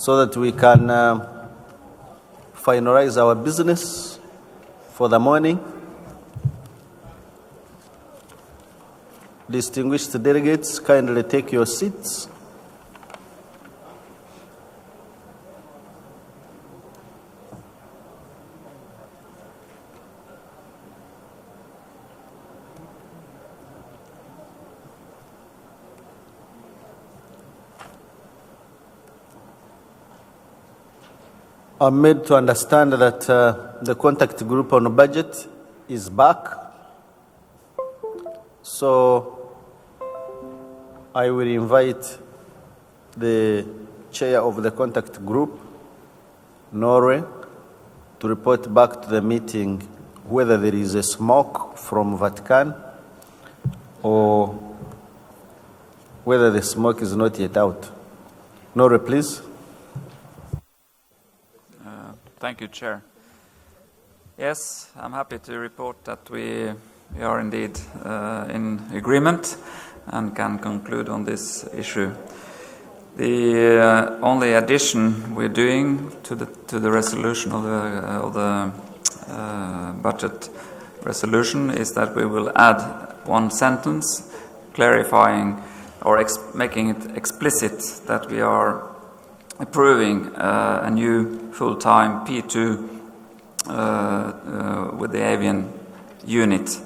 so that we can finalize our business for the morning. Distinguished delegates, kindly take your seats. I'm made to understand that the contact group on budget is back. So I will invite the chair of the contact group, Norway, to report back to the meeting whether there is a smoke from Vatican or whether the smoke is not yet out. Norway, please. Thank you, Chair. Yes, I'm happy to report that we are indeed in agreement and can conclude on this issue. The only addition we're doing to the resolution of the budget resolution is that we will add one sentence clarifying or making it explicit that we are approving a new full-time P2 with the avian unit.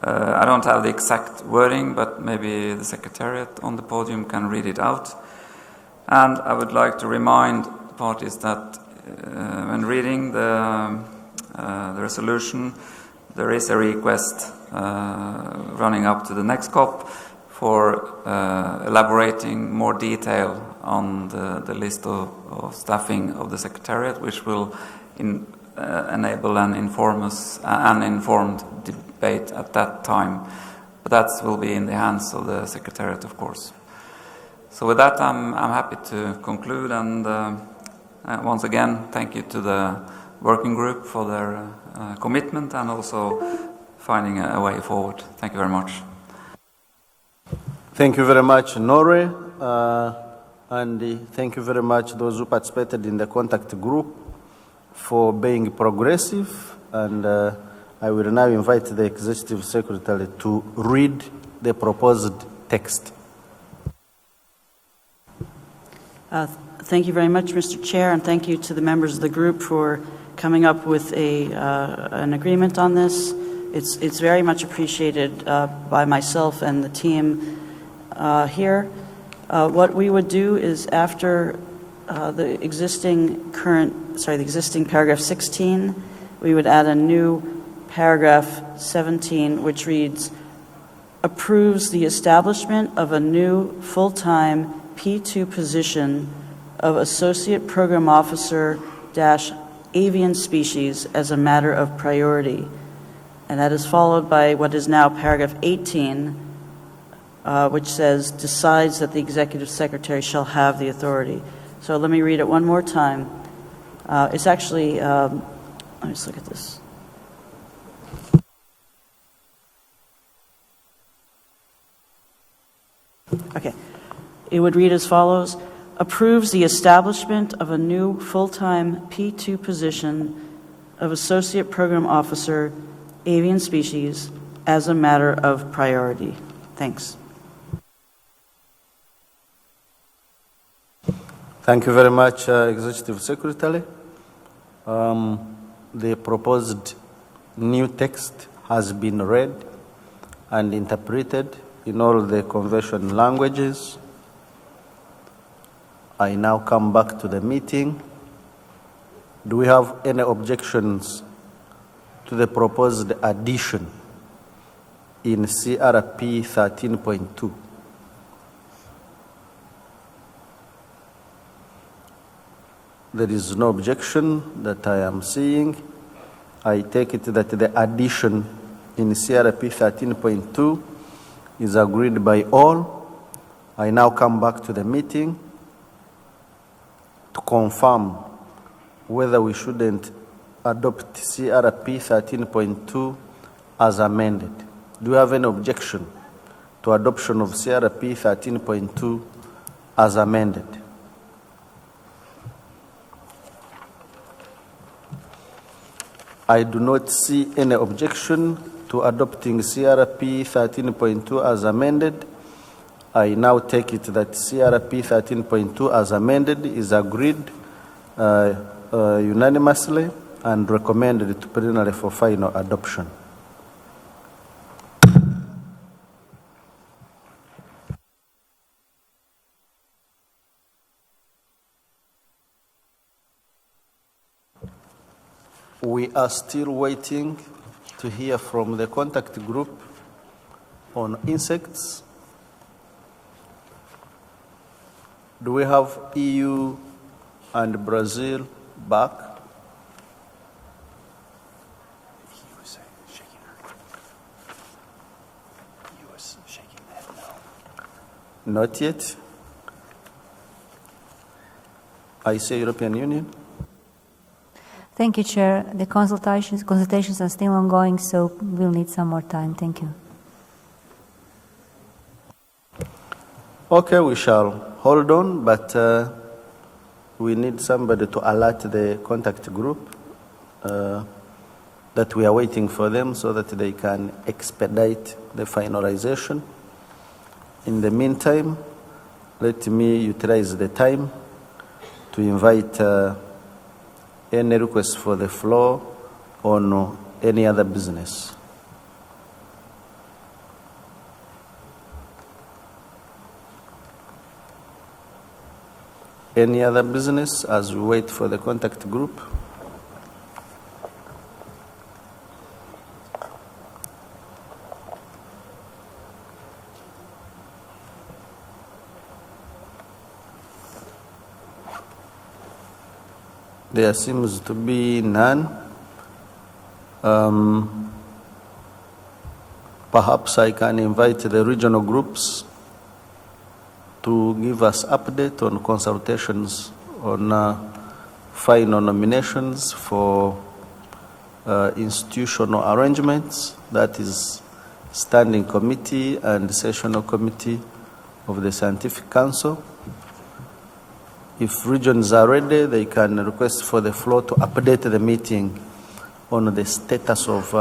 I don't have the exact wording, but maybe the Secretariat on the podium can read it out. And I would like to remind parties that when reading the resolution, there is a request running up to the next COP for elaborating more detail on the list of staffing of the Secretariat, which will enable an informed debate at that time. But that will be in the hands of the Secretariat, of course. So with that, I'm happy to conclude, and once again, thank you to the working group for their commitment and also finding a way forward. Thank you very much. Thank you very much, Norway. And thank you very much those who participated in the contact group for being progressive. And I will now invite the Executive Secretary to read the proposed text. Thank you very much, Mr. Chair, and thank you to the members of the group for coming up with an agreement on this. It's very much appreciated by myself and the team here. What we would do is after the existing paragraph 16, we would add a new paragraph 17, which reads, approves the establishment of a new full-time P2 position of Associate Program Officer - Avian Species as a matter of priority. And that is followed by what is now paragraph 18, which says, decides that the Executive Secretary shall have the authority. So let me read it one more time. It's actually, let me just look at this. Okay. It would read as follows: approves the establishment of a new full-time P2 position of Associate Program Officer, Avian Species, as a matter of priority. Thanks. Thank you very much, Executive Secretary. The proposed new text has been read and interpreted in all the convention languages. I now come back to the meeting. Do we have any objections to the proposed addition in CRP 13.2? There is no objection that I am seeing. I take it that the addition in CRP 13.2 is agreed by all. I now come back to the meeting to confirm whether we shouldn't adopt CRP 13.2 as amended. Do you have any objection to adoption of CRP 13.2 as amended? I do not see any objection to adopting CRP 13.2 as amended. I now take it that CRP 13.2 as amended is agreed unanimously and recommended to plenary for final adoption. We are still waiting to hear from the contact group on insects. Do we have EU and Brazil back? Not yet. I say European Union. Thank you, Chair. The consultations are still ongoing, so we'll need some more time. Thank you. Okay, we shall hold on, but we need somebody to alert the contact group that we are waiting for them so that they can expedite the finalization. In the meantime, let me utilize the time to invite any requests for the floor on any other business. Any other business as we wait for the contact group? There seems to be none. Perhaps I can invite the regional groups to give us update on consultations on final nominations for institutional arrangements, that is standing committee and sessional committee of the Scientific Council. If regions are ready, they can request for the floor to update the meeting on the status of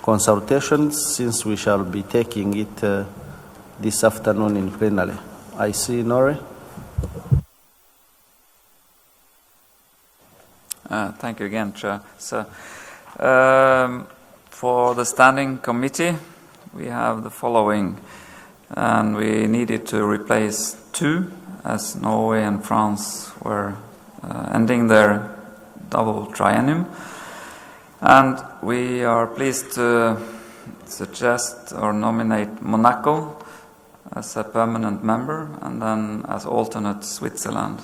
consultations, since we shall be taking it this afternoon in plenary. I see Nore. Thank you again, Chair. So, for the standing committee, we have the following, and we needed to replace 2, as Norway and France were ending their double triennium. And we are pleased to suggest or nominate Monaco as a permanent member, and then as alternate Switzerland.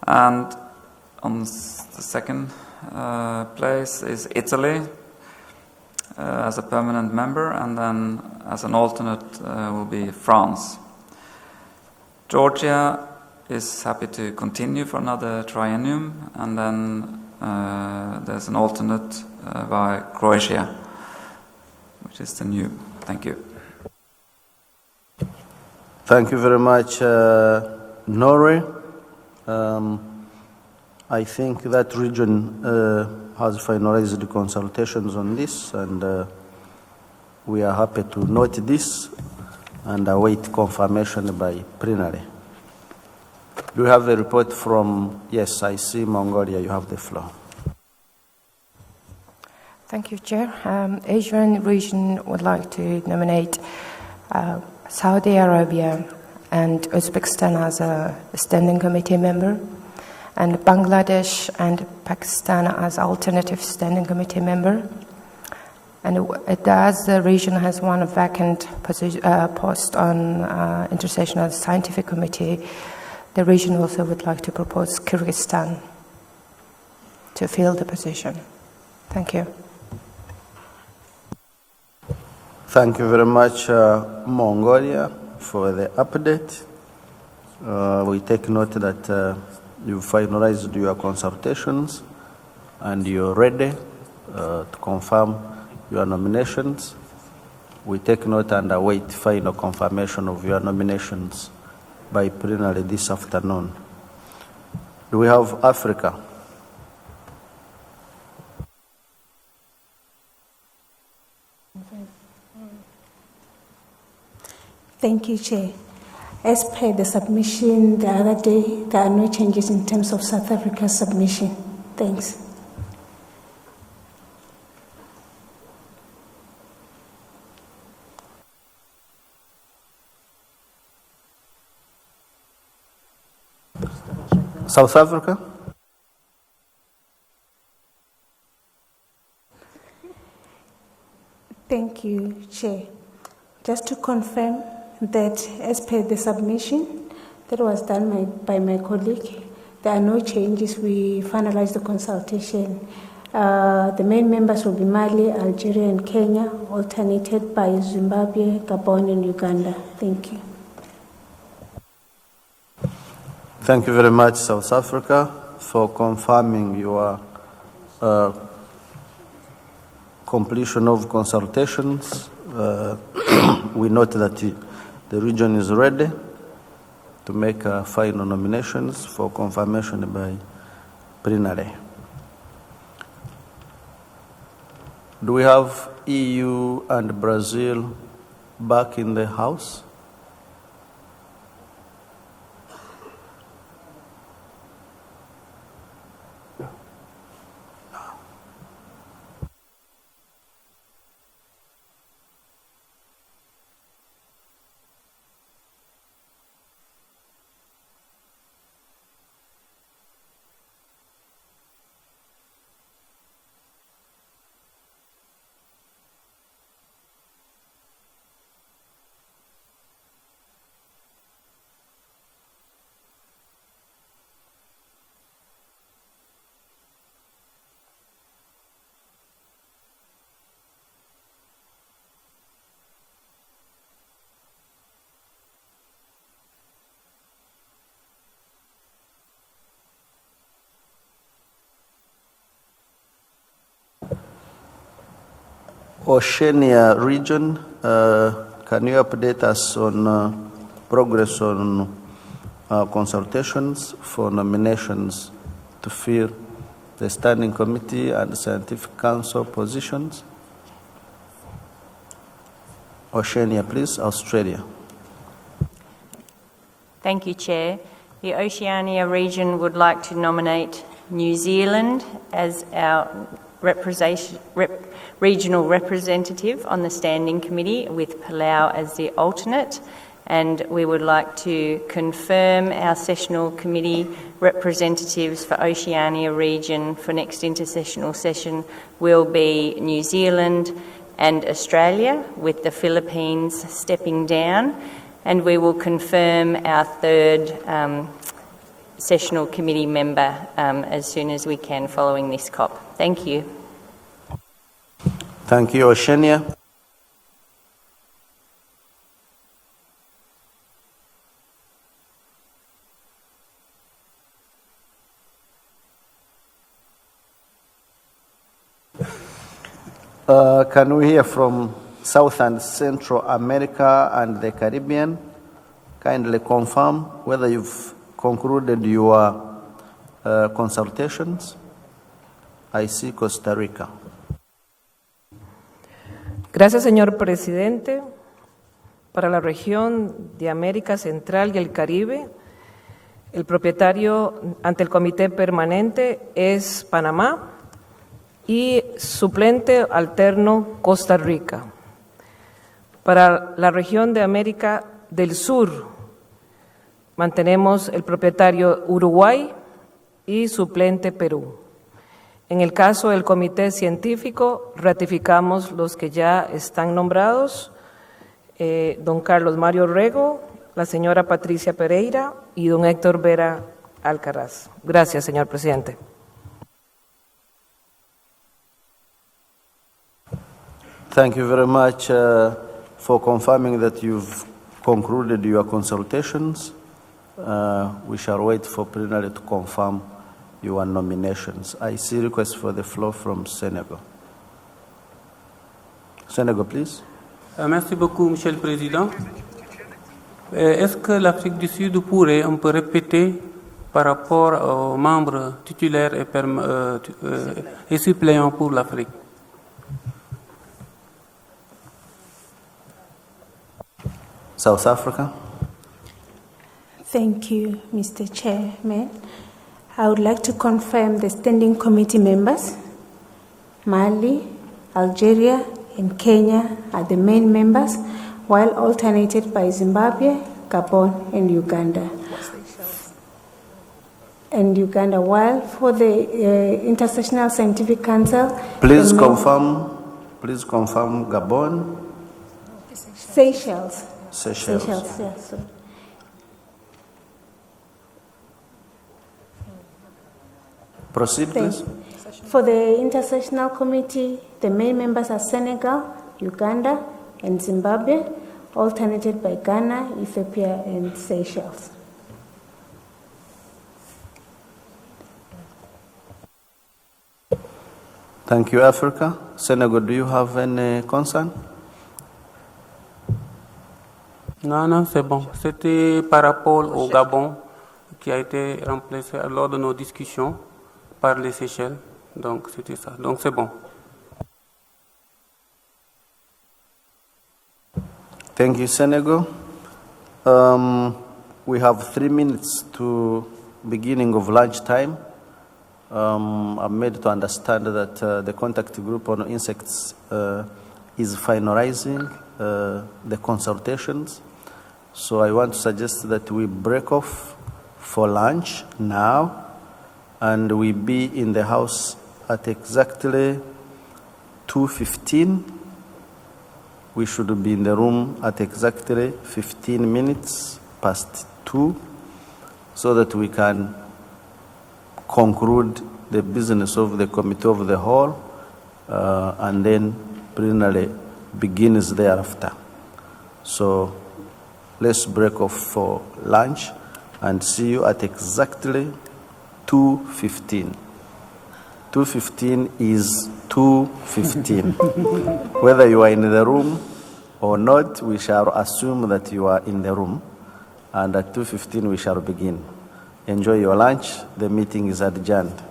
And on the second place is Italy as a permanent member, and then as an alternate will be France. Georgia is happy to continue for another triennium, and then there's an alternate by Croatia, which is the new. Thank you. Thank you very much, Norway. I think that region has finalized the consultations on this, and we are happy to note this and await confirmation by plenary. Do you have a report from, yes, I see Mongolia, you have the floor. Thank you, Chair. Asian region would like to nominate Saudi Arabia and Uzbekistan as a standing committee member, and Bangladesh and Pakistan as alternative standing committee member. And as the region has one vacant post on Intersessional Scientific Committee, the region also would like to propose Kyrgyzstan to fill the position. Thank you. Thank you very much, Mongolia, for the update. We take note that you finalized your consultations and you're ready to confirm your nominations. We take note and await final confirmation of your nominations by plenary this afternoon. Do we have Africa? Thank you, Chair. As per the submission the other day, there are no changes in terms of South Africa's submission. Thanks. South Africa? Thank you, Chair. Just to confirm that as per the submission that was done by my colleague, there are no changes. We finalized the consultation. The main members will be Mali, Algeria, and Kenya, alternated by Zimbabwe, Gabon, and Uganda. Thank you. Thank you very much, South Africa, for confirming your completion of consultations. We note that the region is ready to make final nominations for confirmation by plenary. Do we have EU and Brazil back in the House? Oceania region, can you update us on progress on consultations for nominations to fill the Standing Committee and Scientific Council positions? Oceania, please. Australia. Thank you, Chair. The Oceania region would like to nominate New Zealand as our regional representative on the Standing Committee, with Palau as the alternate, and we would like to confirm our sessional committee representatives for Oceania region for next intersessional session will be New Zealand and Australia, with the Philippines stepping down, and we will confirm our third sessional committee member as soon as we can following this COP. Thank you. Thank you, Oceania. Can we hear from South and Central America and the Caribbean? Kindly confirm whether you've concluded your consultations. I see Costa Rica. Gracias, señor presidente. Para la región de América Central y el Caribe, el propietario ante el Comité Permanente es Panamá y suplente alterno Costa Rica. Para la región de América del Sur, mantenemos el propietario Uruguay y suplente Perú. En el caso del comité científico, ratificamos los que ya están nombrados, don Carlos Mario Rego, la señora Patricia Pereira y don Héctor Vera Alcaraz. Gracias, señor presidente. Thank you very much for confirming that you've concluded your consultations. We shall wait for plenary to confirm your nominations. I see requests for the floor from Senegal. Senegal, please. Merci beaucoup, Monsieur le Président. Est-ce que l'Afrique du Sud pourrait un peu répéter par rapport aux membres titulaires et suppléants pour l'Afrique? South Africa. Thank you, Mr. Chairman. I would like to confirm the standing committee members. Mali, Algeria, and Kenya are the main members, while alternated by Zimbabwe, Gabon, and Uganda. While for the Intersessional Scientific Council, Please confirm Gabon. Seychelles. Seychelles. Yes. Sorry. Proceed, please. For the Intersessional Committee, the main members are Senegal, Uganda, and Zimbabwe, alternated by Ghana, Ethiopia, and Seychelles. Thank you, Africa. Senegal, do you have any concern? Non, c'est bon. C'était par rapport au Gabon qui a été remplacé lors de nos discussions par les Seychelles. Donc, c'était ça. Donc, c'est bon. Thank you, Senegal. We have 3 minutes to beginning of lunchtime. I'm made to understand that the contact group on insects is finalizing the consultations. So I want to suggest that we break off for lunch now, and we be in the house at exactly 2:15. We should be in the room at exactly 15 minutes past 2, so that we can conclude the business of the committee of the whole, and then plenary begins thereafter. So let's break off for lunch and see you at exactly 2:15. 2:15 is 2:15. Whether you are in the room or not, we shall assume that you are in the room, and at 2:15 we shall begin. Enjoy your lunch. The meeting is adjourned.